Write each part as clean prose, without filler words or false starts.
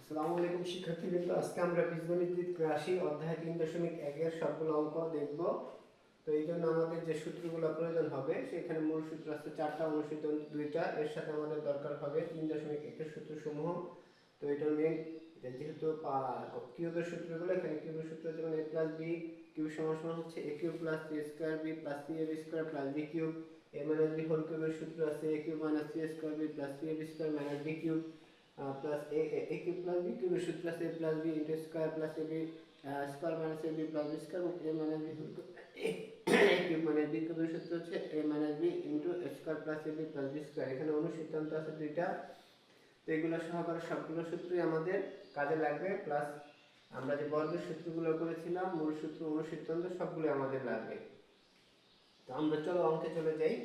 আসসালামু আলাইকুম শিক্ষার্থীবৃন্দ, আজকে আমরা বীজগণিত রাশি অধ্যায় 3.1 এর সবগুলো অঙ্ক দেখব। তো এই জন্য আমাদের যে সূত্রগুলো প্রয়োজন হবে সেখানে মূল সূত্র আছে 4টা, অনুসূত্র 2টা। এর সাথে আমাদের দরকার হবে 3.1 এর সূত্রসমূহ। তো এটা মেইন, যেহেতু কিউবের সূত্রগুলো, এখানে কিউবের সূত্র যেমন a প্লাস b কিউব সমান হচ্ছে a cube plus c square b plus c a b square plus b cube. a minus b whole কিউবের সূত্র আছে a cube minus c square b plus c a b square minus b cube plus a cube plus b কিউবের সূত্র আছে a plus b into square plus a b square minus a b plus b square, এবং a minus b whole cube minus b কিউবের সূত্র হচ্ছে a minus b into square plus a b plus b square. এখানে অনুসিদ্ধান্ত আছে 2টা। তো এগুলো সহকারে সবগুলো সূত্রই আমাদের কাজে লাগবে, প্লাস আমরা যে বর্গের সূত্রগুলো করেছিলাম মূল সূত্র অনুসিদ্ধান্ত সবগুলো আমাদের লাগবে। তো আমরা চলো অঙ্কে চলে যাই।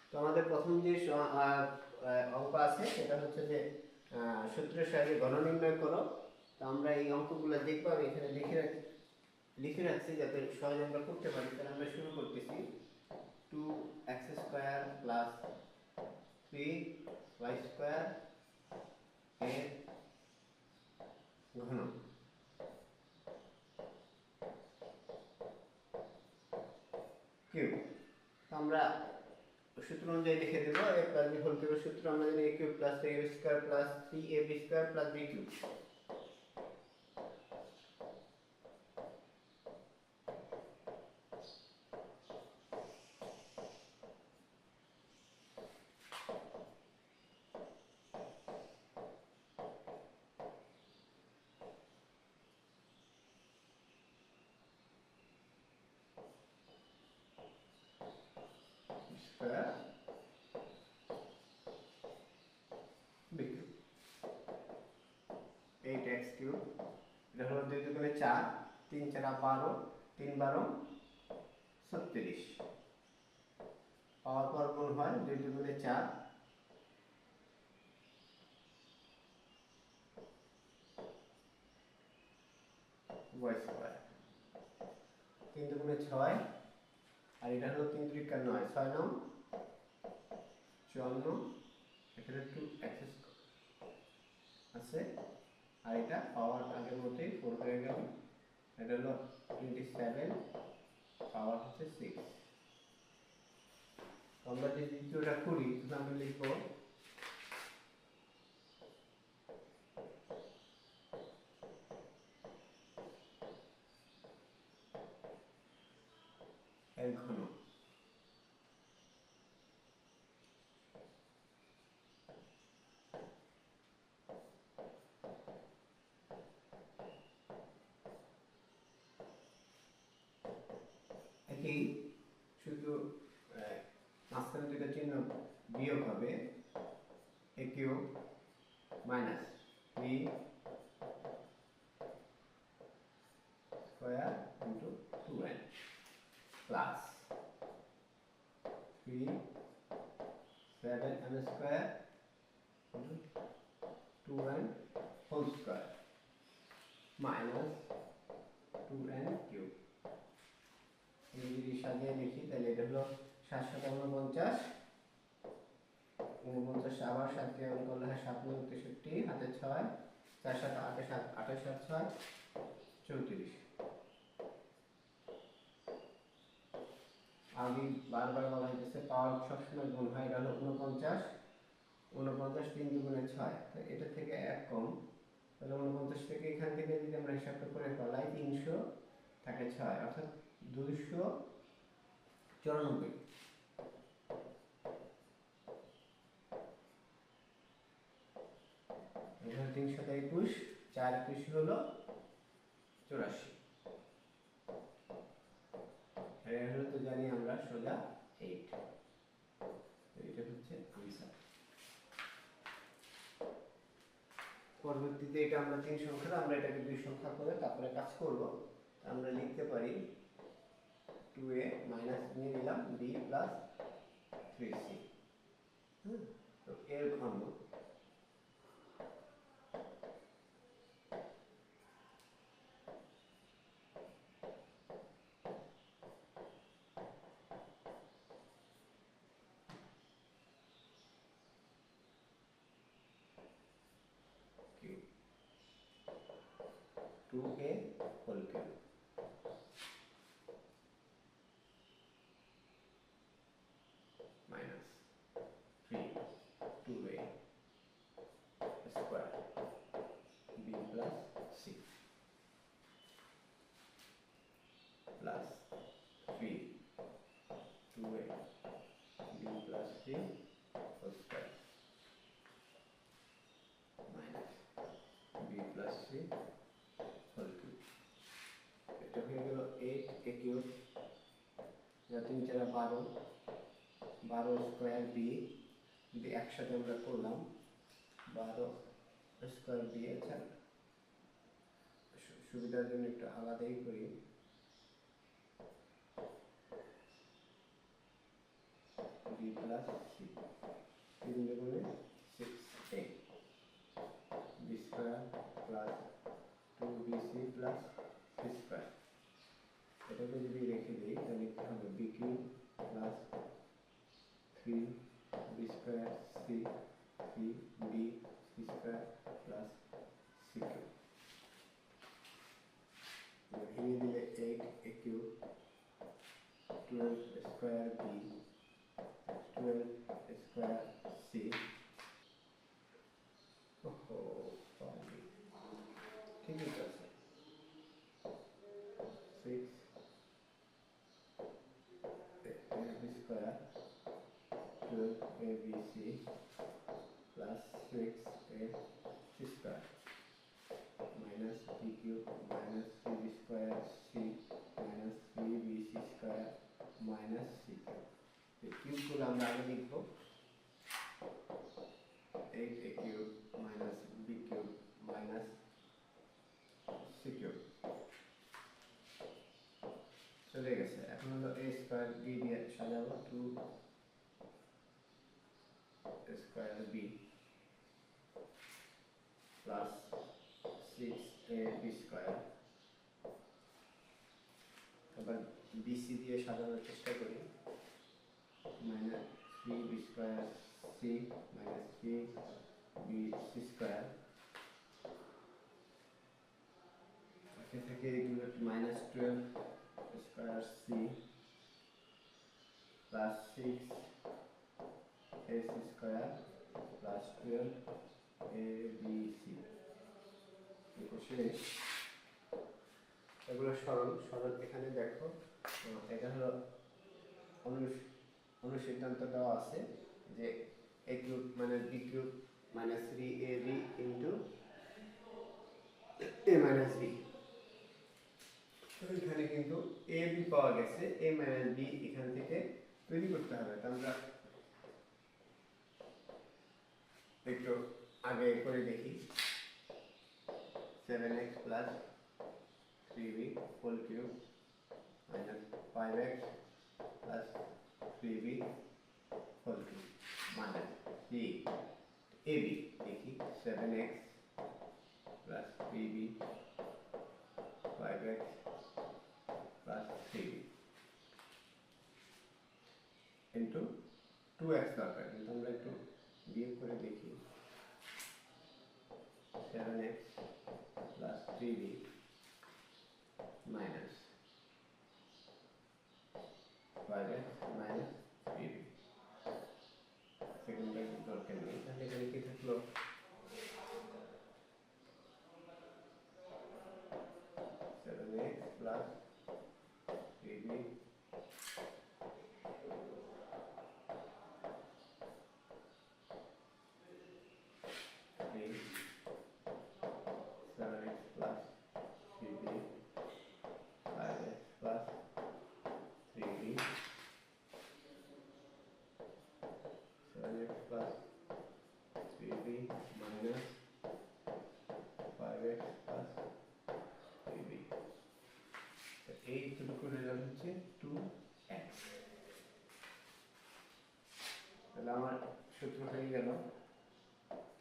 তো আমাদের প্রথম যে অঙ্ক আছে সেটা হচ্ছে যে সূত্রের সাহায্যে ঘন নির্ণয় করো। তো আমরা এই অঙ্কগুলো দেখবো, আমি এখানে লিখে রাখছি যাতে সহজে আমরা করতে পারি। তাহলে আমরা শুরু করতেছি। 2x square plus 3y square এর ঘন কিউব। তো আমরা সূত্র অনুযায়ী লিখে দেব। a প্লাস b হোল কিউবের সূত্র আমরা জানি a cube plus a square plus 3ab square plus b cube. Square b cube 8x cube. এটা হলো 2 দুগুণে 4, 3 4 12, 3 12 36। পাওয়ার পর গুণ হয়, 2 দুগুণে 4, y স্কয়ার 3 দুগুণে 6, আর এটা হলো 3 3 9, 6 9 54, এখানে 2x আছে, আর এটা পাওয়ার আগের মতোই 4 হয়ে গেল। এটা হলো 27, পাওয়ার হচ্ছে 6। আমরা যে দ্বিতীয়টা করি তাহলে আমরা লিখব এর ঘন। একই, শুধু মাঝখানে দুটো চিহ্ন বিয়োগ হবে, a cube minus b square into 2n plus 3 7m square into 2n whole square minus 2n cube. এই যদি সাজিয়ে লিখি তাহলে এটা হলো 7 7 49, 49 আবার 7 দিয়ে গুণ করলে হয় 7 9 63, হাতে 6, 4 7 8 7 28 7 6 34। আমি বারবার বলা হয়েছে পাওয়ার সবসময় গুণ হয়। এটা হলো 49, 49 3 দুগুণে 6, তো এটা থেকে 1 কম, তাহলে 49 থেকে এখান থেকে যদি আমরা হিসাবটা করে ফেলাই 300 থাকে 6, অর্থাৎ 294। এখানে 321, 4 21 হলো 84। এর হলো তো জানি আমরা সোজা 8। এটা হচ্ছে আনসার। পরবর্তীতে এটা আমরা 3 সংখ্যা, আমরা এটাকে 2 সংখ্যা করে তারপরে কাজ করব। আমরা লিখতে পারি 2a মাইনাস নিয়ে নিলাম b প্লাস 3c। তো এর ঘন 2a whole cube minus 3 2a square b plus c plus 3 2a b plus c whole square minus b plus c whole cube. এটা হয়ে গেল 8a cube, যা 3 4 12 12 স্কয়ার b, যদি একসাথে আমরা করলাম 12 স্কয়ার b, আচ্ছা সুবিধার জন্য একটু আলাদাই করি, b প্লাস c 3 গুণে 6a b square plus 2bc plus c square. এটাকে যদি রেখে দিই তাহলে কি হবে, b cube plus 3b square c c b c square plus c cube. ভেঙে দিলে 8a cube 12 square b 12 square c, ওহো পারি ঠিকই তো আছে, 6 ab square 12abc plus 6a c square minus b cube minus 3b square c minus 3bc square minus c cube। এই কিউবগুলো আমরা আগে লিখব, 8a cube minus b cube minus c cube চলে গেছে। এখন হলো a স্কয়ার b দিয়ে সাজাবো, 2 square b plus 6ab square, আবার bc দিয়ে সাজানোর চেষ্টা করি, minus 3b square c minus 3bc square, এখান থেকে এগুলো minus 12 square c plus 6ac square plus 12abc। শেষ, এগুলো সরল সরল। এখানে দেখো এটা হলো অনুসিদ্ধান্ত দেওয়া আছে যে a cube minus b cube minus 3ab into a minus b। এখানে কিন্তু ab পাওয়া গেছে, a মাইনাস b এখান থেকে তৈরি করতে হবে। তো আমরা একটু আগে করে দেখি, 7x plus 3b whole cube minus 5x plus 3b whole cube minus c ab, দেখি 7x plus 3b 5x plus 3b into 2x দরকার, কিন্তু আমরা একটু বিয়োগ করে দেখি, 7x plus 3b minus 5x minus 3b, second bracket দরকার নেই। তাহলে এখানে কি থাকলো, 7x plus 3b 7x plus 3b 5x plus 3b 7x plus 3b minus 5x plus 3b, এইটুকু রেজাল্ট হচ্ছে 2x। তাহলে আমার সূত্র হয়ে গেল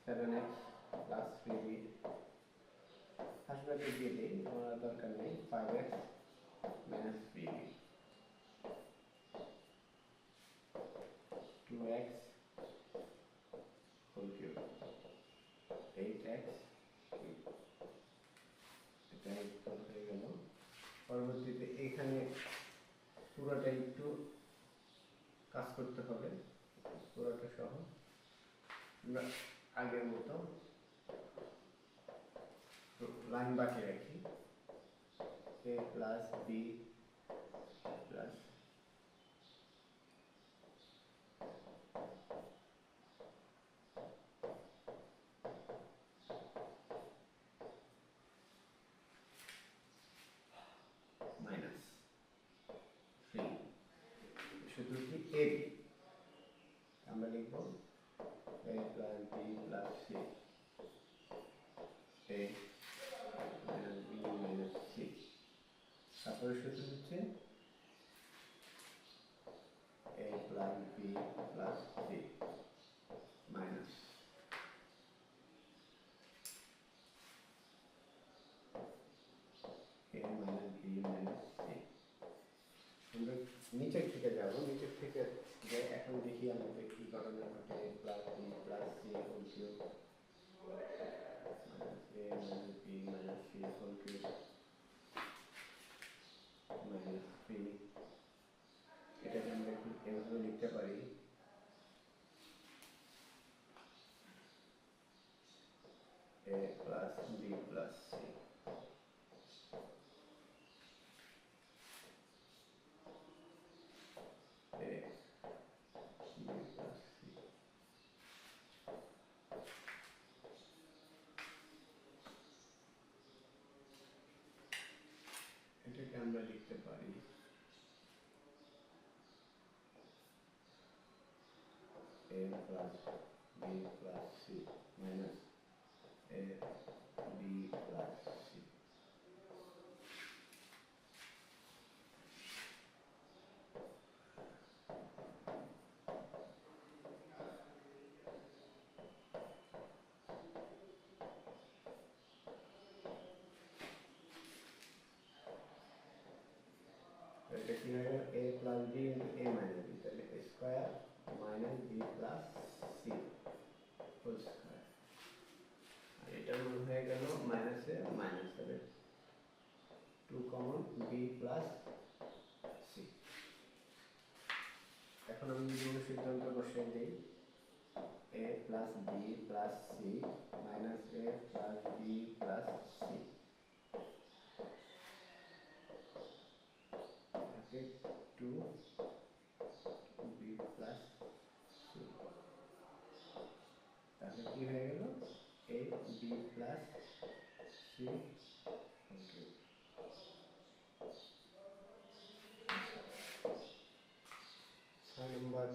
7x plus 3b, first bracket দিয়ে দিই, আমার দরকার নেই, 5x minus 3b 2x whole cube 8x cube, এটা এখানে পুরোটা একটু কাজ করতে হবে, পুরোটা সহ আমরা আগের মতো লাইন বাকি রাখি, a plus B plus minus three, শুধু কি এ বি আমরা লিখব a plus B plus C, a minus B minus C, তারপরে সূত্র হচ্ছে a plus B plus C minus a minus B minus C. আমরা নিচের থেকে যাব, নিচের থেকে যে এখন দেখি আমাদের কি ঘটনা ঘটে, a plus B plus C whole cube minus a minus B minus C whole cube minus three, এটাকে আমরা এভাবে লিখতে পারি a plus B plus C, a B plus C. এটাকে আমরা লিখতে পারি a plus B plus C minus a B plus C. এটা কি হয়ে গেল, a plus B into a minus B, তাহলে a square minus B plus C whole square, আর এটার মান হয়ে গেল মাইনাসে মাইনাস, তাহলে 2 কমন বি প্লাস সি। এখন আমি বিভিন্ন সিদ্ধান্ত বসিয়ে দিই, a plus B plus C minus a plus B plus C, তাকে 2 বি প্লাস সি, তাহলে কি হয়ে গেল a বি প্লাস সি। নম্বর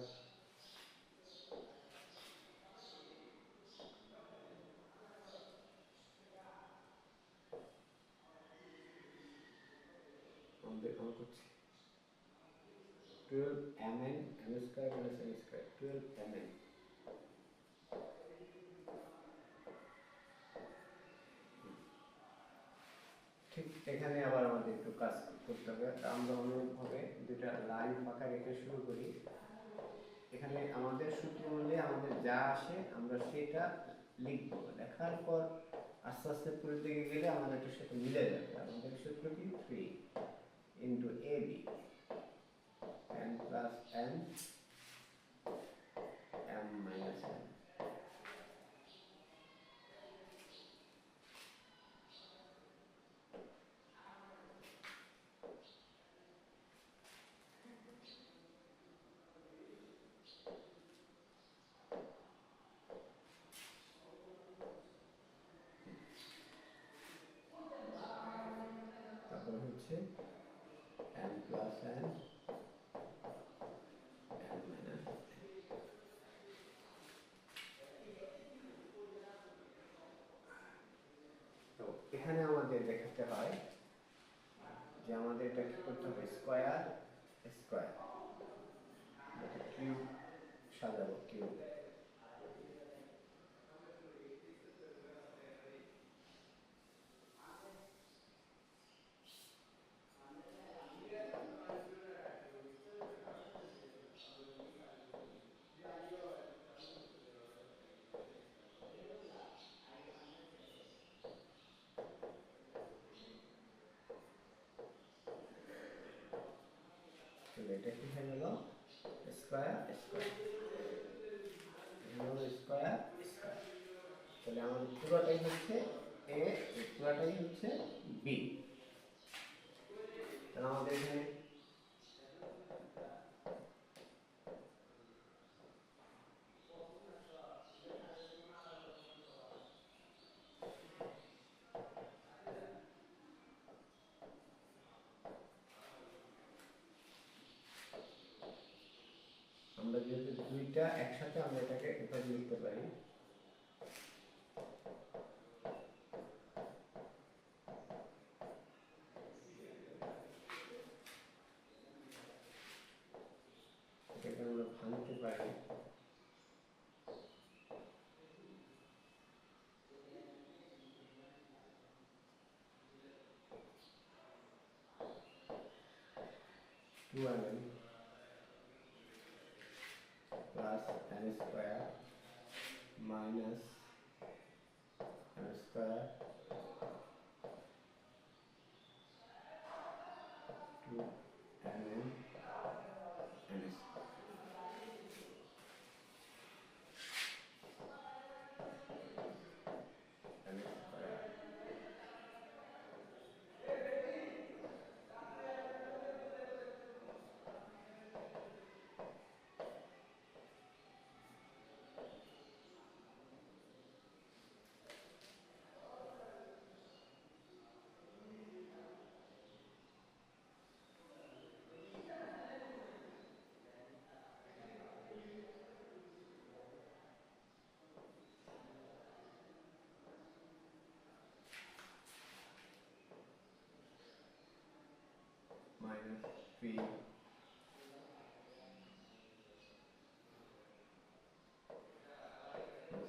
আমাদের অঙ্ক করছি 12 mn m square plus n square, 12 mn। ঠিক এখানে আবার আমাদের একটু কাজ করতে হবে, আমরা অনুরূপভাবে দুটা লাইন ফাঁকা রেখে শুরু করি। এখানে আমাদের সূত্র অনুযায়ী আমাদের যা আসে আমরা সেটা লিখব, লেখার পর আস্তে আস্তে পরের দিকে গেলে আমাদের এটার সাথে মিলে যাবে। আমাদের সূত্র কি 3 into A B n plus n m minus n। তারপর হচ্ছে m plus n m minus n। তো এখানে আমাদের দেখাতে হয় যে আমাদের এটা কি করতে হবে, স্কয়ার স্কয়ার কিউব সাজাবো, কিউব তাহলে এটা কি হয়ে গেল স্কয়ার স্কয়ার, স্কয়ার স্কয়ার। তাহলে আমাদের পুরোটাই হচ্ছে এ, পুরোটাই হচ্ছে বি। তাহলে আমাদের এখানে আমরা যেহেতু দুইটা একসাথে আমরা এটাকে এভাবে লিখতে পারি, এটাকে আমরা ভাঙতে পারি। Two M plus N square minus N square two M N N square minus 3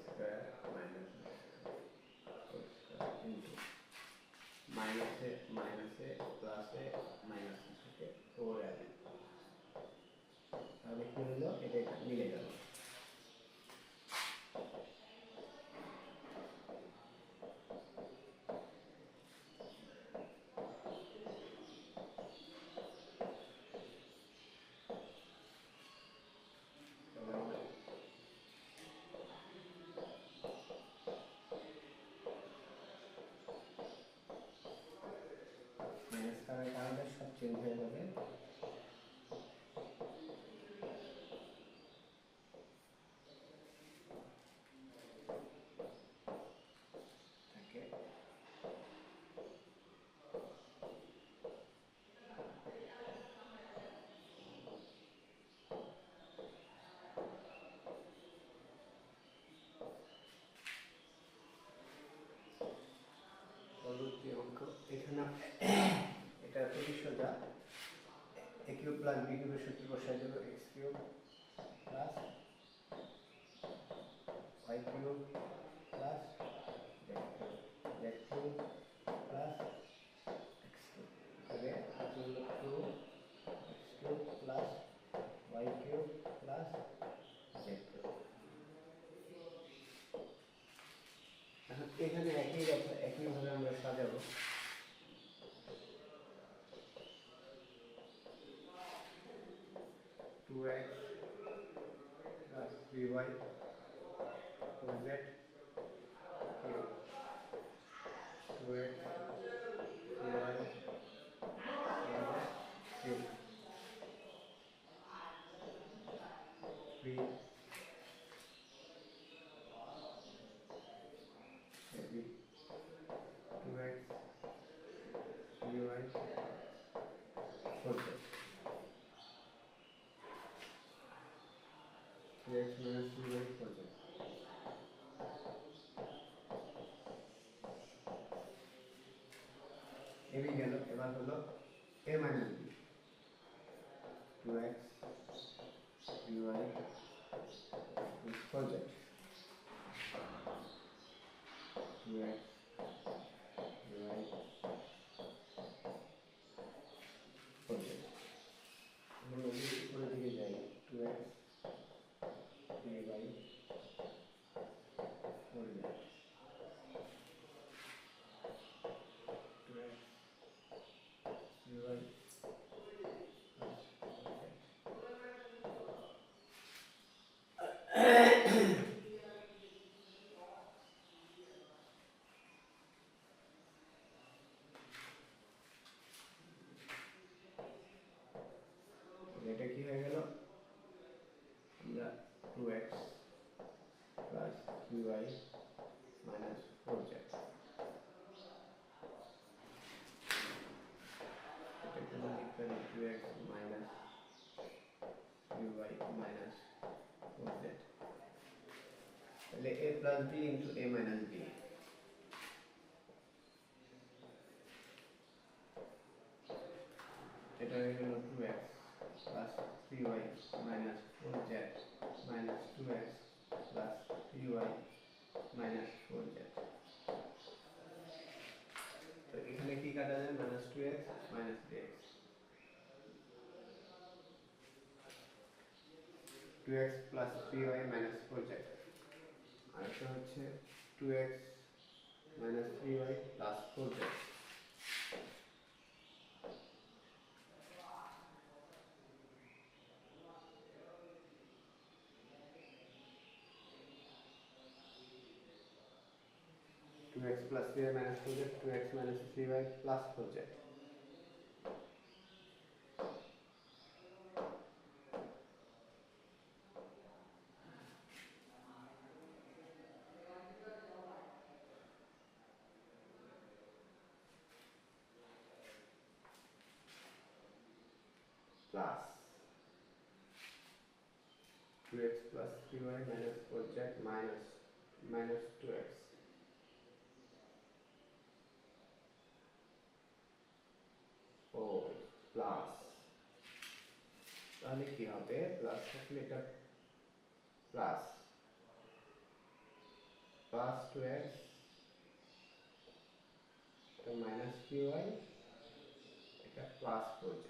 square minus square into minus a plus a minus থেকে 4m, তাহলে কি হলো এটা মিলে গেল। মাইনাস করার কারণে সব চেঞ্জ হয়ে যাবে। থাকে পরবর্তী অঙ্ক এখানে এটা খুবই সোজা। এ কিউব প্লাস বি কিউবের সূত্র বসাই দেবো, X cube plus Y cube plus Z cube plus X cube. তাহলে এটা হলো 2 X cube plus Y cube plus Z cube. এখন এখানে একইভাবে আমরা সাজাবো। 2x plus 3y 4z cube, 2x 3y 4z cube, 3 maybe 2x 3y 4z, 3x minus 3y 4z। AB গেল, এবার হলো a minus b, 2x 3y 4z, 2x 3y 4z। আমরা উপরের দিকে যাই, 2x 3y 4z, 2x 3y এটা কি হয়ে গেল, আমরা 2x plus 3y minus 4z, এটা কোনো লিখতে হবে 2x minus 3y minus 4z, তাহলে a plus b into a minus b, এটা হয়ে গেল 2x plus 3y minus 4z minus 2x plus 3y minus 4z। তো এখানে কি কাটা যায়, minus 2x minus 3x, 2x plus 3y minus 4z, আর এটা হচ্ছে 2x minus 3y plus 4z। Two X plus 3y minus 4z, 2x minus 3y plus 4z। Plus 2x plus 3y minus 4z minus minus 2x ও plus, তাহলে কি হবে, plus থাকলে এটা plus plus 2x, এটা মাইনাস 3y, এটা plus 4z,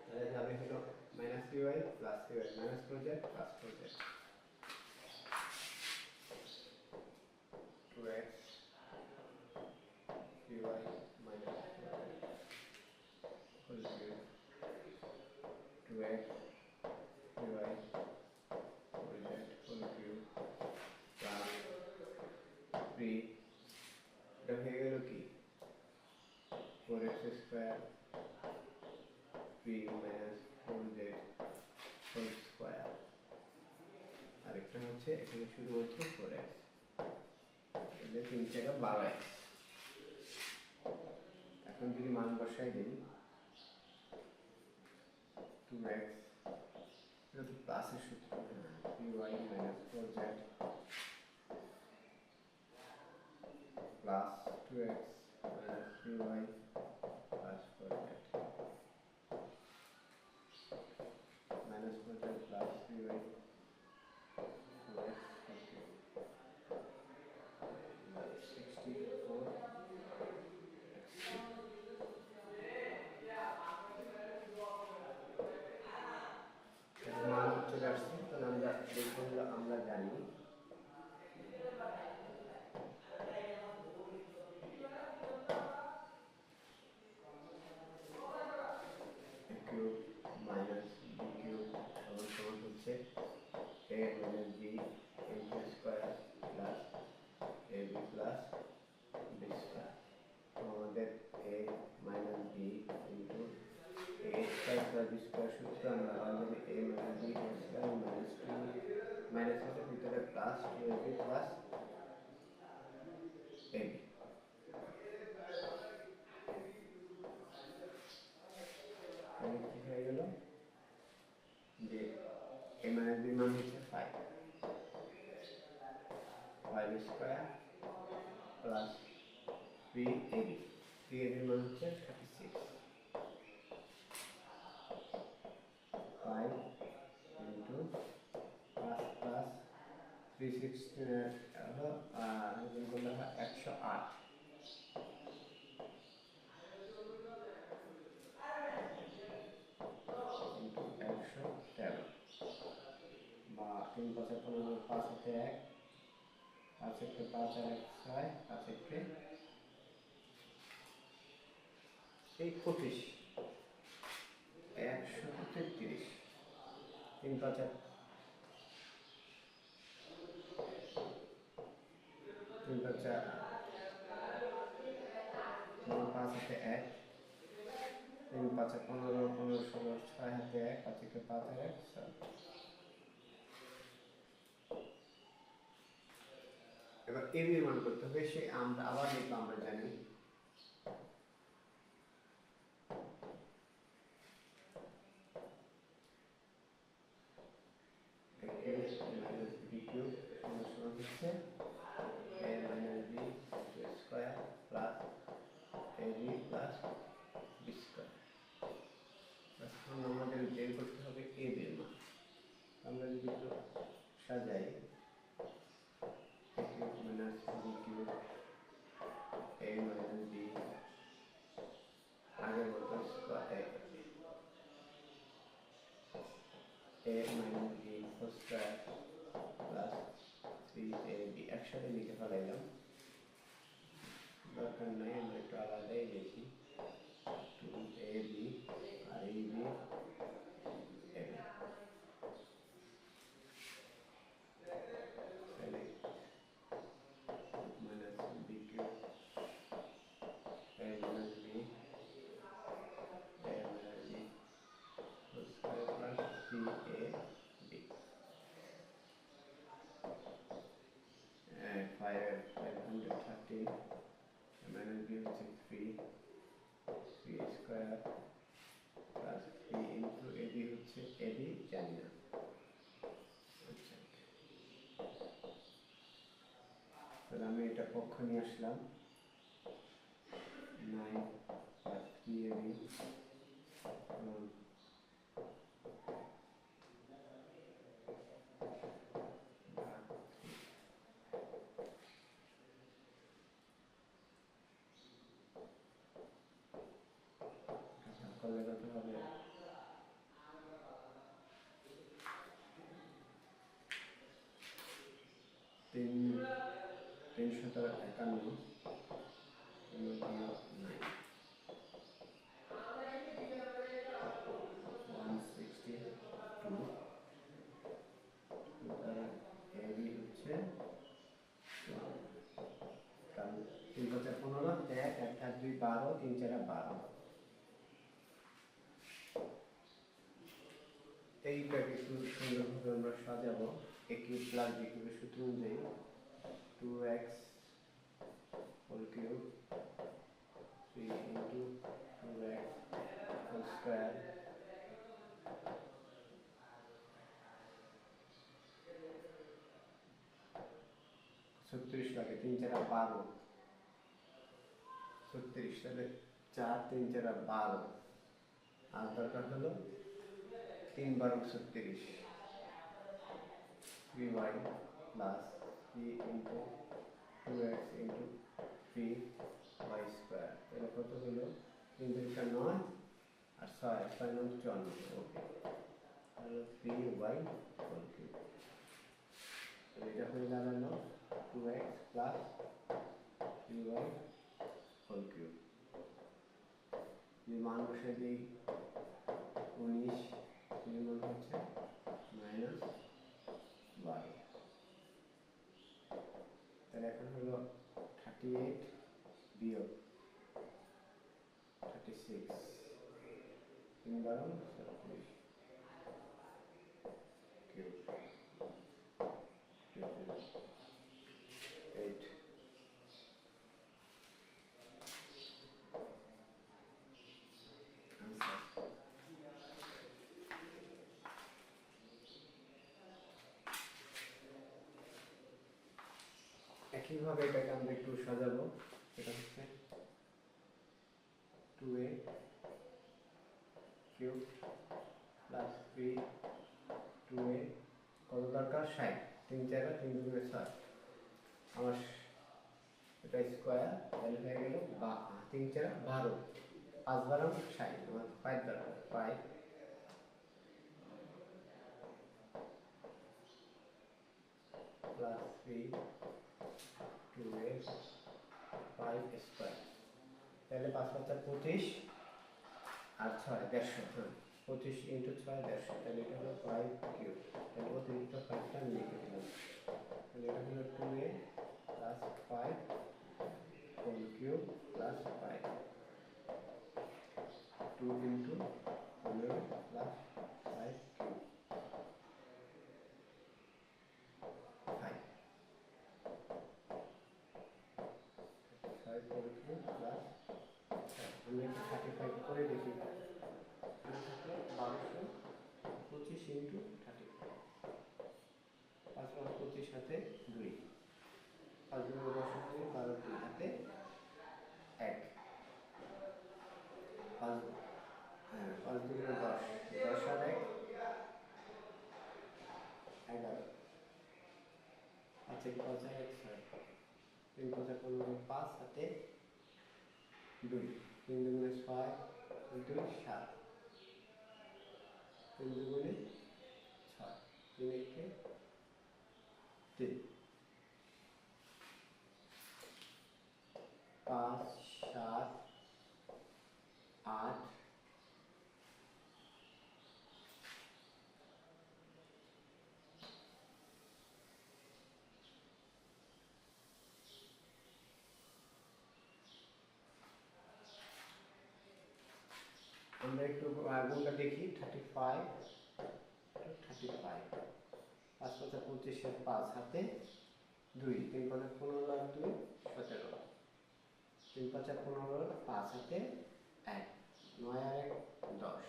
তাহলে যাবে হলো minus 3y plus 3y minus 4z plus 4z, 2x 3y minus 4z whole cube, 2x 3y 4z whole cube plus 3, এটা হয়ে গেল কি 4x square 3 minus 4z whole square, আর এখানে হচ্ছে এখানে শুধুমাত্র 4x, তাহলে 3 থেকে 12x। এখন যদি মান বসাই দিই 2x, এটা তো প্লাসের সূত্র, 3y minus 4z plus 2x minus 3y plus 4z minus 4z plus 3y 4x 64। মান চলে আসছে, তাহলে আমরা দেখবো, আমরা জানি কিউব মাইনাস বি কিউব সমান সমান হচ্ছে a minus b into square plus ab plus b square. তো আমাদের a minus b into a square plus b square সূত্র আমরা already a minus b square minus 2 minus এর ভিতরে প্লাস 2ab প্লাস ab, তাহলে কি হয়ে গেল যে a মাইনাস b মান হচ্ছে 5 স্কয়ার প্লাস 3ab, 3ab মান হচ্ছে 36, 5 ইন্টু প্লাস প্লাস 316 হলো গুণ করলে হয় 108 ইন্টু 113, বা 3 5 15 5 হাতে 1, 5 একে 5 আর 1 6, 5 একে এই 25, 133 তিন পাঁচা তিন পাঁচা পাঁচ হাতে এক, তিন পাঁচা 15, 15 16, 6 হাতে এক, 5 একে 5 আর 1 6। এবার এবি এর মান করতে হবে, সে আমরা আবার লিখবো, আমরা জানি বি কিউব সমান হচ্ছে a minus B square plus AB plus B square. এখন আমাদের বের করতে হবে এবি এর মান। আমরা যদি একটু সাজাই, a cube minus B cube a minus B আগের মতো square a minus B whole square plus 3ab একসাথে লিখে ফেলাইলাম, দরকার নাই, আমরা একটু আলাদাই লিখি 2ab আর ab minus B cube a minus B whole square plus 3ab 513 minus b হচ্ছে 3 স্কয়ার প্লাস 3 ইনটু ab হচ্ছে ab জানি না। আচ্ছা, তাহলে আমি এটা পক্ষ নিয়ে আসলাম, 9 প্লাস 3ab করলে কত হবে, 351 এবি হচ্ছে 3 5 15, 1 1 2 12, 3 4 12। এইটাকে একটু সুন্দরভাবে আমরা সাজাবো। a কিউব প্লাস b কিউবের সূত্র অনুযায়ী 2x whole cube 3 into 2x whole square ছত্রিশ লাগে, 3 4 12 36, তাহলে 4 3 4 12, আর দরকার হলো 3 12 36 3y plus 3 into 2x into 3y square, তাহলে কত হলো 3 3 9 আর 6 6 9 54। ওকে, তাহলে 3y হোল কিউব, এটা হয়ে দাঁড়ালো 2x plus 3y whole cube. যদি মান বসে দিই 19, মান হচ্ছে মাইনাস 12। তাহলে এখন হলো 38 বিয়োগ 36, 3 12 36 কিউব 8। একইভাবে এটাকে আমরা একটু সাজাবো, এটা হচ্ছে 2a কিউব প্লাস 3 2a কত দরকার 60, 3 4 3 2 6, আমার এটা স্কয়ার, তাহলে হয়ে গেল 3 4 12, 5 12 60, আমার 5 দরকার 5 প্লাস 3 2a 5 স্কয়ার, তাহলে 5 5 25 আর 6 150। 25 ইন্টু 6 150, তাহলে এটা হলো 5 কিউব। তাহলে অতিরিক্ত 5টা আমি লিখে দিলাম। তাহলে এটা হলো 2a plus 5 whole cube plus 5, 2 into 15 plus 5 cube 5, 5 whole cube plus, আমরা একটু 35 করে দেখি, 1225 ইন্টু 35, 5 + 25 হাতে 2, 5 × 10 = 12 হাতে 1, 5 হ্যাঁ 5 × 10, 10 আর 1 11, আচ্ছা 5 আর 1 6, 3 × 5 = 15, 5 হাতে 2, 3 × 2 = 6, 2 7, 3 × 2 = 6, 3 × 1 = 3, 5 7 8, আমরা একটু গুণটা দেখি, 35 35, 5 × 5 = 25, 5 হাতে 2, 3 × 5 = 15 আর 2 17, 3 × 5 = 15, 5 হাতে 1, 9 আর 1 10,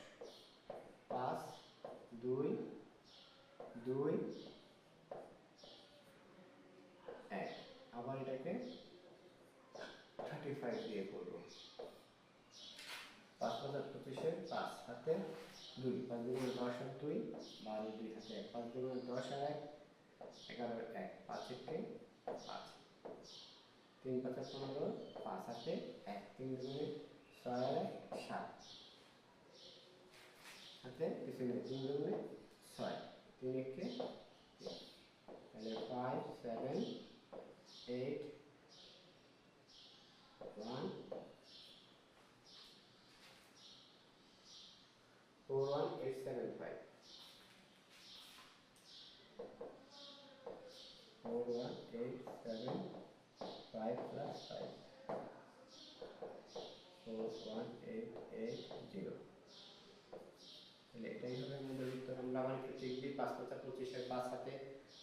5 2 2 1, আবার এটাকে 35 দিয়ে করব। 5 × 5 = 25, 5 হাতে 2, 5 × 10 আর 2 12, 2 হাতে 1, 5 × 10 আর 1 11 আর 1, 5 × 1 5, 3 × 5 = 15, 5 হাতে 1, 3 × 2 = 6 আর 1 7, হাতে কিছু নেই, 3 × 2 = 6, 3 × 1 = 3, তাহলে 5 7 8 1 4 1 8 7 5, 4 1 8 7 5 plus 5, 4 1 8 8 0, তাহলে এটাই হবে আমাদের উত্তর। আমরা আবার একটু চেক দিই, 5 × 5 = 25, 5 হাতে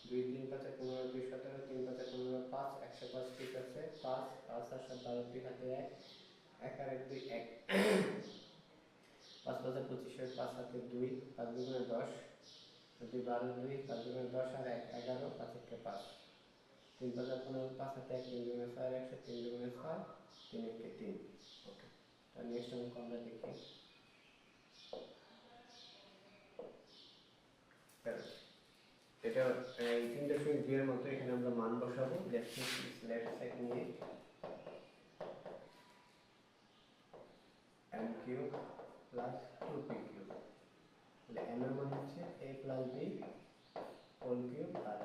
2, 3 × 5 = 15, 2 17, 3 × 5 = 15, 5 105 ঠিক আছে, 5 5 আর 7 12, 2 হাতে 1, 1 আর 1 2 1, 5 × 5 = 25, 5 হাতে 2, 5 × 10 2 12, 2 5 × 10 আর 1 11, 5 1 5, 3 × 5 = 15, 5 হাতে 1, 3 × 6 = 100, 3 × 6 3 1 3, ওকে। তাহলে নেক্সট অঙ্ক আমরা দেখি, এটা 3.2 এর মতো, এখানে আমরা মান বসাবো। লেফট সাইড নিয়ে m cube plus 2p cube, তাহলে m এর মান হচ্ছে a plus b whole cube, আর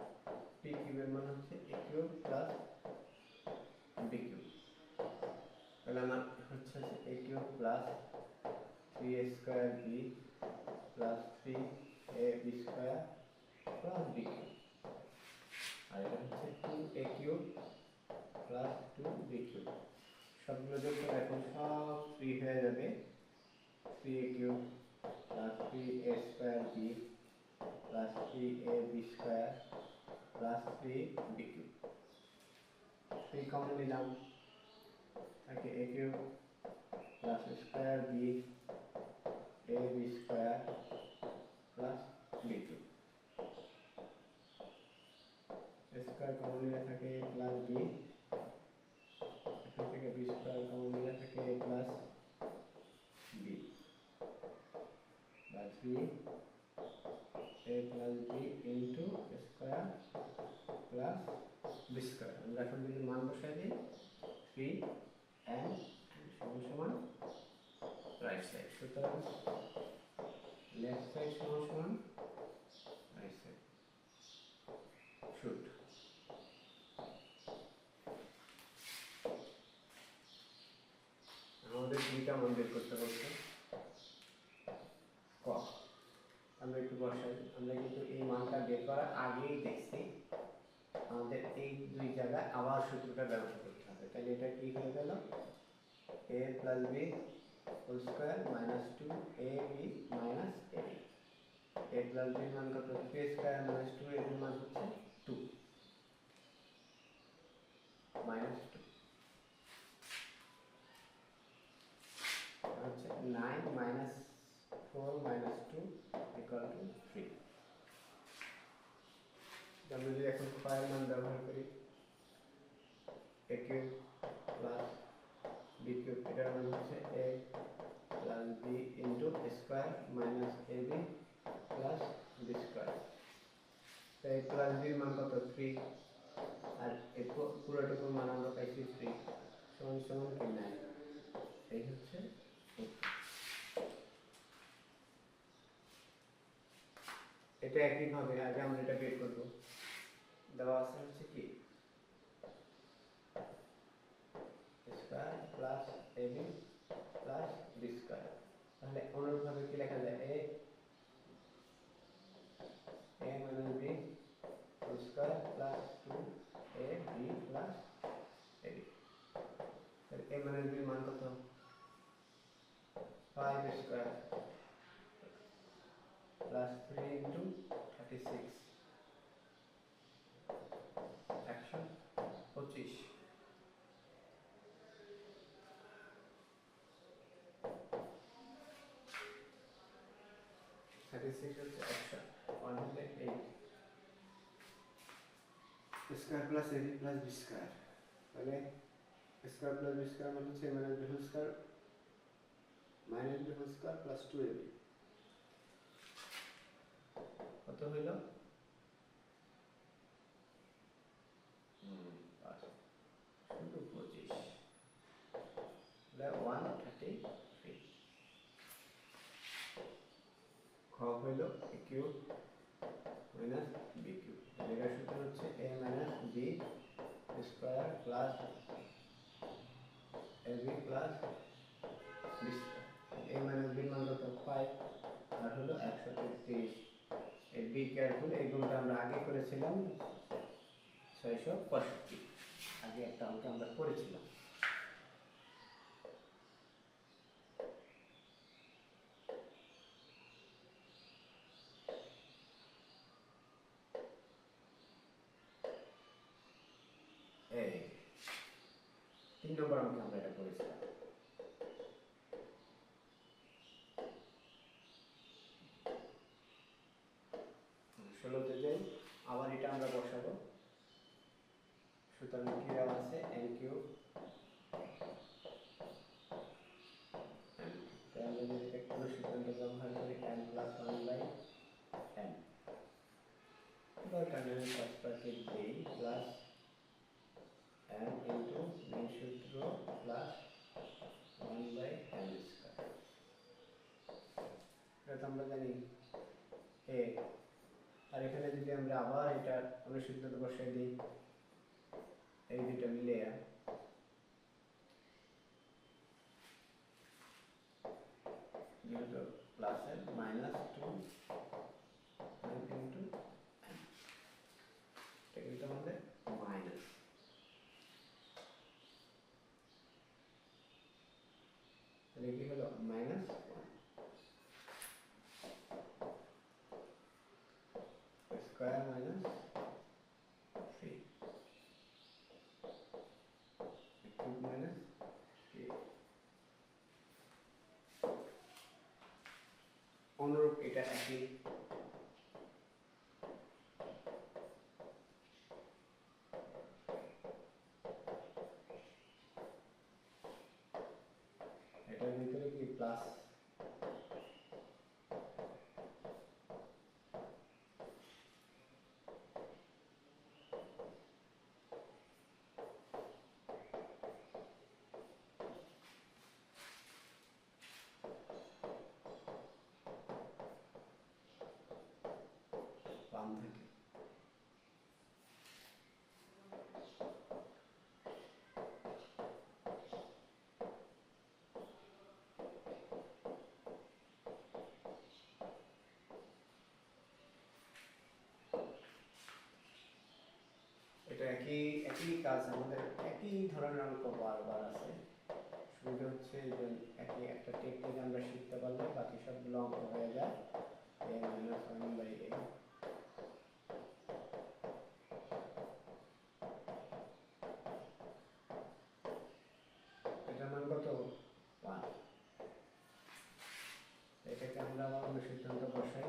p কিউবের মান হচ্ছে a cube plus b cube. তাহলে আমার হচ্ছে a cube plus 3a square b plus 3ab square plus b cube, আর এটা হচ্ছে 2a cube plus 2b cube. সবগুলো যোগ করে এখন সব ফ্রি হয়ে যাবে, 3a cube plus 3a square b plus 3ab square plus 3b cube. 3 common নিলাম, থাকে a cube plus square b ab square plus b cube, square common নিলে থাকে a প্লাস b, এখান থেকে b স্কয়ার কমন নিলে থাকে a plus b বা 3a plus b into square plus b square. আমরা এখন যদি মান বসাই দিই, 3n সমান সমান রাইট সাইড, সুতরাং লেফট সাইড সমান সমান রাইট সাইড, শুট। আমাদের দুইটা মান বের করতে বলছে, ক আমরা একটু বসাই। আমরা কিন্তু এই মানটা বের করার আগেই দেখছি আমাদের এই দুই জায়গায় আবার সূত্রটা ব্যবহার করতে হবে। তাহলে এটা কি হয়ে গেল, a plus b whole square minus 2ab minus ab। a plus b এর মান কত, 3 স্কয়ার মাইনাস 2ab এর মান হচ্ছে 2 মাইনাস 2 হচ্ছে 9 মাইনাস 4 মাইনাস 2 ইকুয়াল টু 3। আমরা যদি এখন পায়ের মান ব্যবহার করি, a cube plus b cube, এটার মান হচ্ছে a plus b into square minus ab plus b square. তো a প্লাস b এর মান কত, 3, আর এই পুরোটুকুর মান আমরা পাইছি 3 সমান সমান কি 9। এই হচ্ছে এটা। একইভাবে আগে আমরা এটা বের করব। দেওয়া আছে হচ্ছে কি square plus ab plus b square. তাহলে অনুরূপভাবে কি লেখা যায়, a minus b whole square plus 2ab plus ab। তাহলে a মাইনাস b এর মান কত, 5 স্কয়ার প্লাস 3 ইন্টু 36 125। 36 হচ্ছে 108 square plus ab plus b square. তাহলে স্কয়ার প্লাস b স্কয়ার মানে হচ্ছে minus b whole square minus b whole square plus 2ab কত হইল, 25 133। খ হইল a cube minus b cube. এটা সূত্র হচ্ছে a minus b square plus ab plus b square. a minus b মান কত, 5, আর হলো 133। এই বি কেয়ারফুল, এই গুণটা আমরা আগে করেছিলাম 665, আগে একটা অঙ্ক আমরা করেছিলাম। এই 3 নম্বর অঙ্কে আমরা এটা করেছিলাম। 16তে যাই, আবার এটা আমরা বসাবো। সুতরাং কি দেওয়া আছে, n কিউব তাহলে যদি এটা কোনো সিদ্ধান্ত ব্যবহার করি n প্লাস 1 বাই n বা টার্মিনাল পার্সপেক্টিভ দেই প্লাস n ইন্টু মেন সূত্র প্লাস 1 বাই n স্কয়ার। এটা আমরা জানি a, আর এখানে যদি আমরা আবার এটা অনুসিদ্ধান্ত বসাই দিই, এই দুটো মিলে plus n minus 2 into n, এটা কিন্তু আমাদের মাইনাস। তাহলে কি হলো, minus 1 square minus 3 cube minus k। অনুরূপ এটা একই। এটার ভিতরে কি প্লাস বাম থাকে। কাজ, আমাদের একই ধরনের অঙ্ক বারবার আছে। সুবিধা হচ্ছে যে একই একটা টেকনিক আমরা শিখতে পারলে বাকি সবগুলো অঙ্ক হয়ে যায়। a minus 1 by a, এটার মান কত 1। এটাকে আমরা অনুসিদ্ধান্ত বসাই।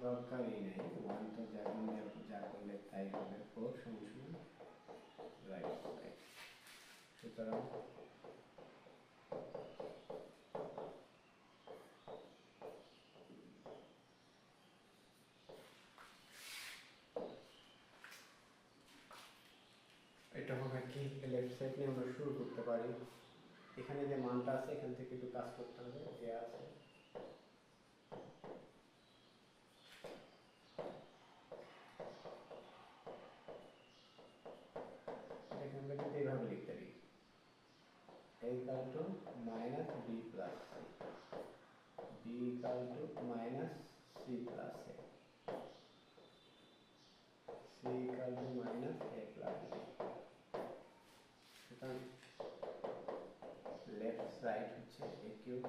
দরকারই নেই, 1 তো যা করলে তাই হবে, 4 সমান রাইট সাইড। সুতরাং এটা হবে কি, লেফট সাইড নিয়ে আমরা শুরু করতে পারি। এখানে যে মানটা আছে এখান থেকে একটু কাজ করতে হবে, দেওয়া আছে। এটাকে আমরা কিন্তু এইভাবে লিখতে পারি, a equal to minus b plus c, b equal to minus c plus a, c equal to minus a plus b। সুতরাং লেফট সাইড হচ্ছে a cube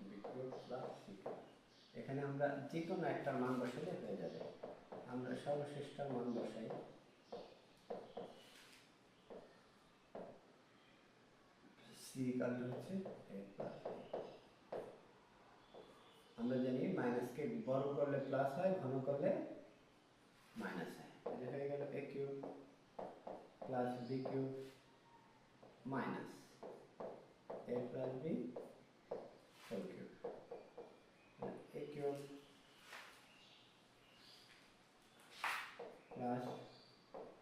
b cube plus c cube. এখানে আমরা যে কোনো একটা মান বসালে হয়ে যাবে। আমরা সর্বশেষটার মান বসাই, c equal to হচ্ছে a plus b। আমরা জানি মাইনাসকে বড় করলে প্লাস হয়, ঘন করলে মাইনাস হয়। এটা হয়ে গেল a cube plus b cube minus a plus b whole cube. a cube plus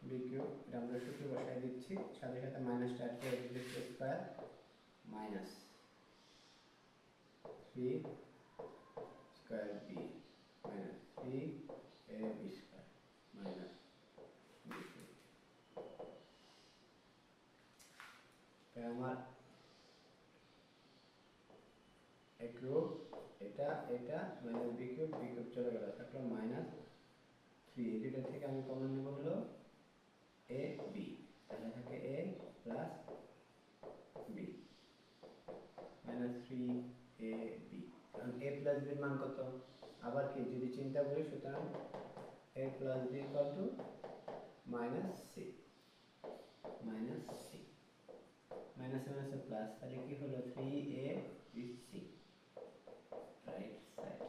b cube, এটা আমরা সূত্র বসাই দিচ্ছি, সাথে সাথে মাইনাসটা অ্যাড করে দিচ্ছি, square minus 3 square b minus 3 a b square minus b cube. তাই আমার a কিউব, এটা এটা মাইনাস b কিউব চলে গেল, থাকলো মাইনাস 3। এই দুটো থেকে আমি কমন নেব হলো a b, তাহলে থাকে a plus b minus 3 a b। কারণ a প্লাস b এর মান কত, আবার কি যদি চিন্তা করি, সুতরাং a plus b equal to minus c, minus c minus minus plus, তাহলে কি হলো 3a b c right side.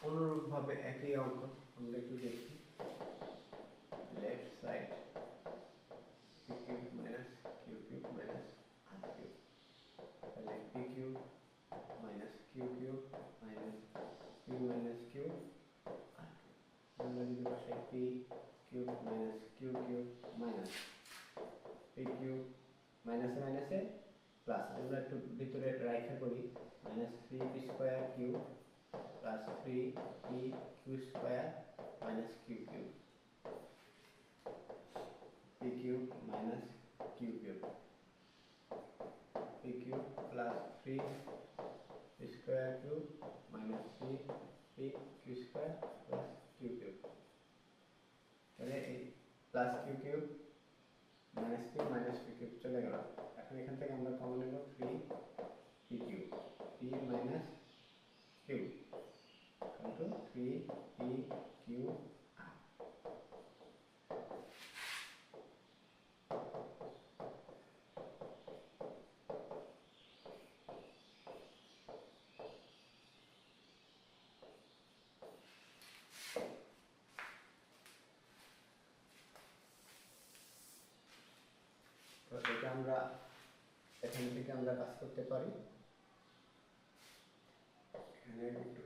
অনুরূপভাবে একই অঙ্ক আমরা একটু দেখি, left side p cube minus q cube minus r cube, তাহলে p cube minus q cube minus q minus q r cube. আমরা যদি বসাই p cube minus q cube minus p cube মাইনাসে মাইনাসে প্লাস, আমরা একটু ভিতরে রাইখা করি, minus 3p square cube plus 3p q square minus q cube, p cube minus q cube, p cube plus 3p square cube minus 3p q square plus q cube. তাহলে এই plus q cube minus p cube চলে গেল। এখন এখান থেকে আমরা common নেব 3p cube, p minus q into 3p cube r। তো এটা আমরা এখান থেকে আমরা কাজ করতে পারি। এখানে একটু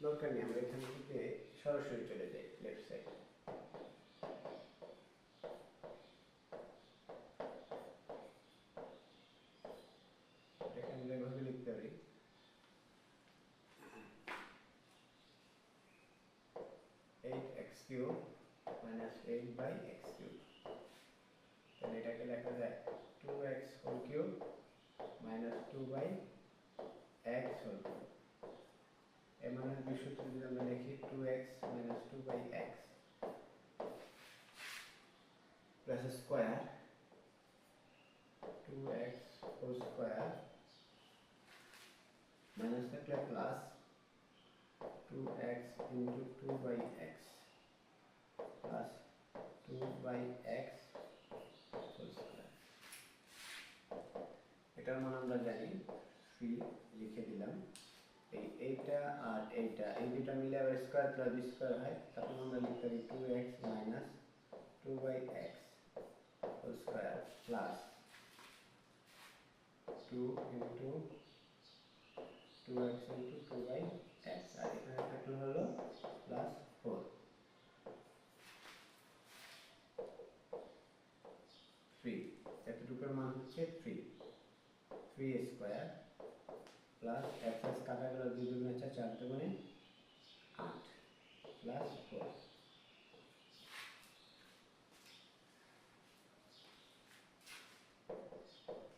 দরকার নেই, আমরা এখান থেকে সরাসরি চলে যাই লেফট সাইড। এখানে আমরা এভাবে লিখতে পারি 8x³ minus 8/x³। তাহলে এটাকে লেখা যায় 2x³ minus 2/x³। এর মানে দুই সূত্র যদি আমরা লিখি 2x minus 2/x plus square 2x whole square minus থাকলে plus 2x into 2/x plus 2/x whole square। এটার মান আমরা জানি 3 লিখে দিলাম। এইটা আর এইটা এই দুটো মিলে আবার স্কয়ার প্লাস বি স্কয়ার হয়, তখন আমরা লিখতে পারি 2x minus 2/x whole square plus 2 into 2x into 2/x, আর এখানে থাকলো হলো প্লাস 4 3। এতটুকুর মান হচ্ছে 3 স্কয়ার প্লাস x কাটা গেল 2 দুগুণে 4 4 দুগুণে 8 প্লাস 4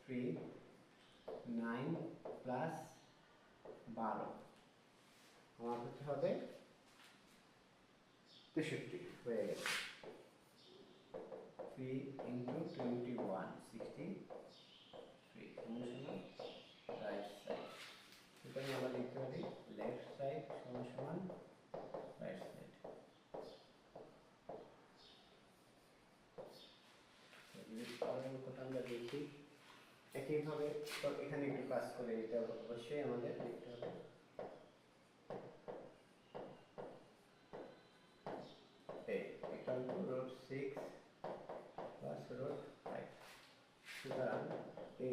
3 9 প্লাস 12 আমার হতে হবে 63 হয়ে গেছে। 3 into 21 63 রাইট সাইড। সুতরাং আমরা লিখতে পারি লেফট সাইড সমান রাইট সাইড। যদি পরের অঙ্কটা আমরা দেখি একইভাবে, তো এখানে একটু কাজ করে নিতে হবে, অবশ্যই আমাদের লিখতে হবে equal to root 6 plus root 5। সুতরাং a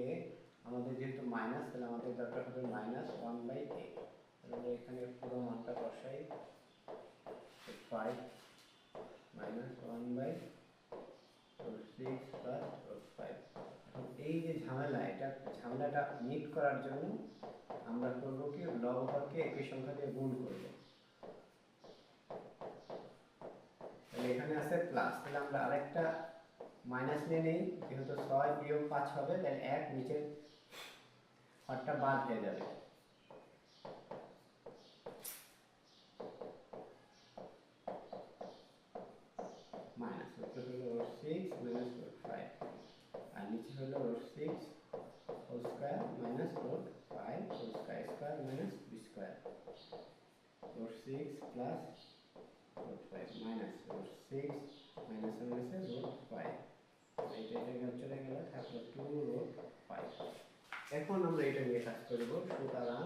আমাদের যেহেতু মাইনাস, তাহলে আমাদের দরকার হবে -1/a। তাহলে এখানে পুরো মানটা বসাই 5 -1/6 plus root 5। এখন এই যে ঝামেলাটা মিট করার জন্য আমরা করব কি, লব হরকে একই সংখ্যা দিয়ে গুণ করব। তাহলে এখানে আছে প্লাস, তাহলে আমরা আরেকটা মাইনাস নিয়ে নেই, যেহেতু 6 বিয়োগ 5 হবে, তাহলে 1 নিচের হরটা বাদ হয়ে যাবে। মাইনাস উপরে হলো 6 minus root 5 আর নিচে হলো root 6 whole square minus root 5 whole square square minus b square। root 6 plus root 5 minus root 6 minus root 5, এটা চলে গেল, থাকলো 2 root 5। এখন আমরা এটা নিয়ে কাজ করব। সুতরাং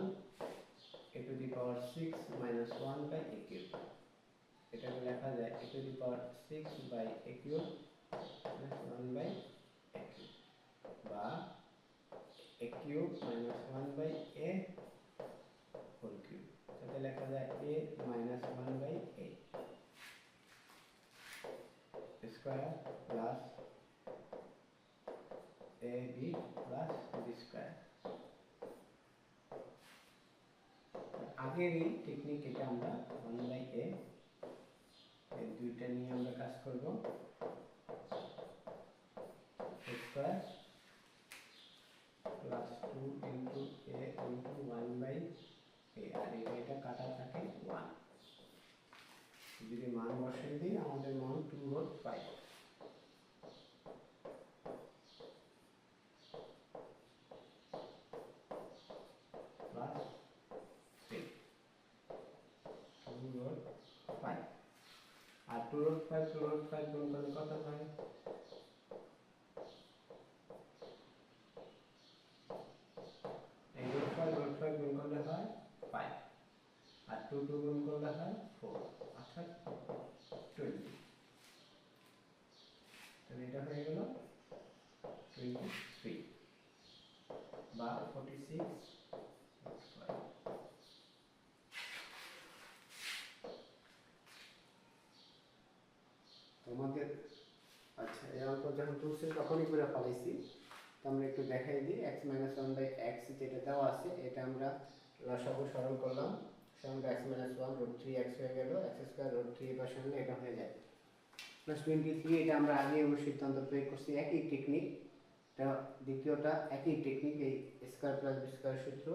a to the power 6 minus 1/a³। এটাকে লেখা যায় a to the power 6/a³ minus 1/a³ বা a³ minus 1/a whole cube। এটাকে লেখা যায় a minus 1/a square plus ab plus b square। আগেরই টেকনিক, এটা আমরা 1/a এই দুইটা নিয়ে আমরা কাজ করব। square plus 2 into a into 1/a, আর এটা কাটা থাকে 1। যদি মান বসিয়ে দিই আমাদের মান 2 root 5 plus 3 2 root 5। আর 2 root 5 গুণ করলে কত হয়? এই root 5 গুণ করলে হয় 5 আর 2 গুণ করলে হয় 4, অর্থাৎ 20। তাহলে এটা হয়ে গেল into 3 বা 46 তোমাদের আচ্ছা এই অঙ্ক যখন তুলছি তখনই করে ফেলাইছি। তো আমরা একটু দেখাই দিই x minus one by X যেটা দেওয়া আছে এটা আমরা লসাগু সরল করলাম, সঙ্গে x minus one root three x হয়ে গেল, এক্স স্কোয়ার রুট থ্রি এর পাশে আনলে এটা হয়ে যায় প্লাস 23। এটা আমরা আগে ওই সিদ্ধান্ত প্রয়োগ করছি, একই টেকনিক। এটা দ্বিতীয়টা একই টেকনিক, এই স্কোয়ার প্লাস বি স্কোয়ার সূত্র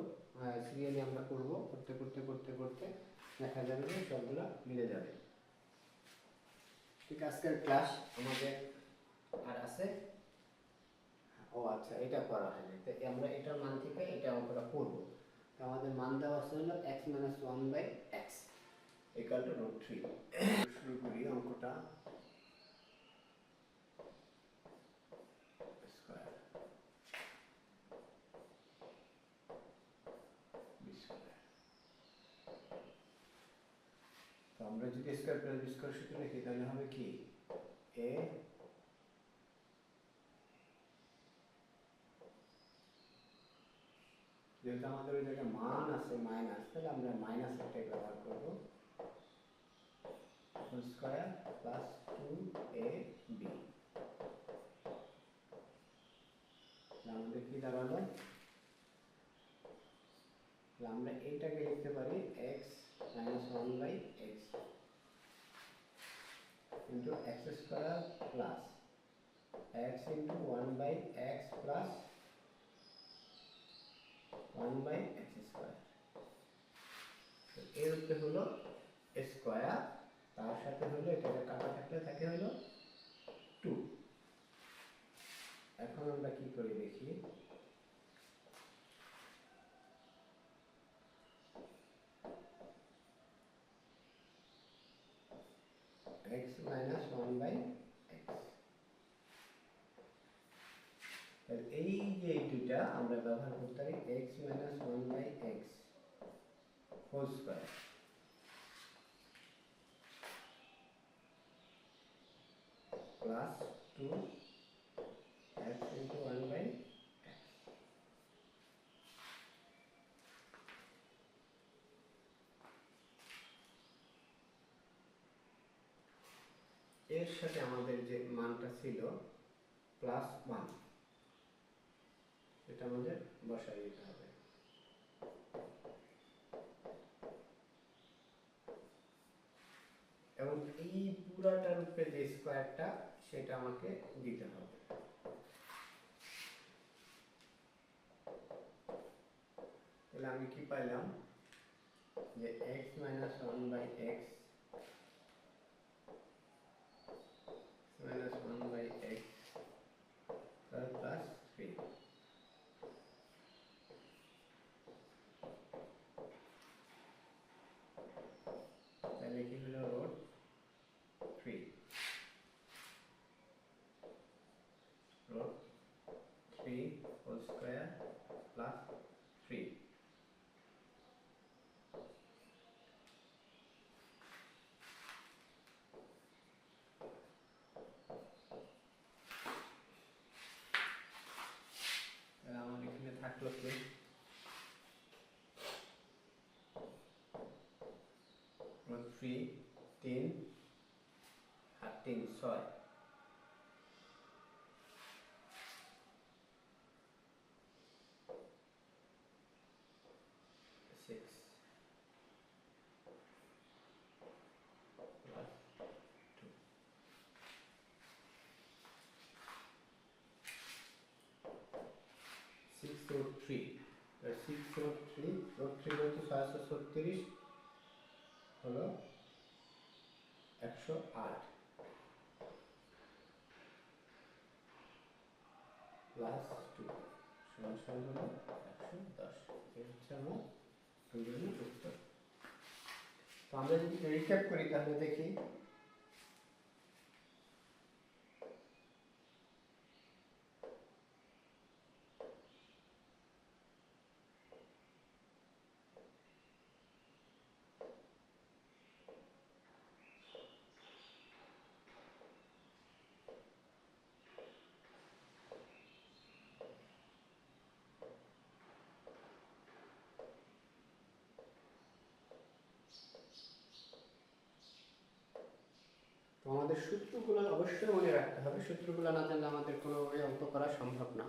সিরিয়ালি আমরা করব, করতে করতে করতে করতে দেখা যাবে যে সবগুলো মিলে যাবে। ঠিক আজকের ক্লাস আমাদের আর আছে, ও আচ্ছা এটা করা হয়নি, তো আমরা এটার মান থেকে এটা অঙ্কটা করব। তো আমাদের মান দেওয়া আছে হলো x minus one by x equal to root three. শুরু করি অঙ্কটা। তো আমরা যদি স্কয়ার প্লাস বি স্কয়ার সূত্র লিখি তাহলে হবে কি a যেহেতু আমাদের ওই জায়গায় মান আছে মাইনাস, তাহলে আমরা মাইনাস একটাই ব্যবহার করব, হোল স্কয়ার প্লাস 2ab। আমাদের কি দাঁড়ালো, আমরা এটাকে লিখতে পারি x minus one by x into x square plus x into one by x plus one by x square. এর উপরে হলো স্কয়ার, তার সাথে হলো এটাকে কাটা থাকলে থাকে হলো 2। এখন আমরা কি করি দেখি, x minus one by x, এই যে এই দুইটা আমরা ব্যবহার করতে পারি x minus one by x whole square plus 2x into one by x. এর সাথে আমাদের যে মানটা ছিল প্লাস ওয়ান, এটা আমাদের বসাই দিতে হবে। এবং এই পুরাটার উপরে যে স্কয়ারটা সেটা আমাকে দিতে হবে। তাহলে আমি কি পাইলাম যে x minus one by x minus one by x plus three, তাহলে কি হলো root three, root three whole square plus three. আমার এখানে থাকলো কি রুট থ্রি, তিন আর তিন ছয়, six plus two. Six root three, six root three, root three বলতে 636 হলো 108 প্লাস টু সমান সমান হলো 110। এই হচ্ছে আমার প্রয়োজনীয় উত্তর। তো আমরা যদি রিক্যাপ করি তাহলে দেখি তো আমাদের সূত্রগুলো অবশ্যই মনে রাখতে হবে, সূত্রগুলো না জানলে আমাদের কোনো অঙ্ক করা সম্ভব না।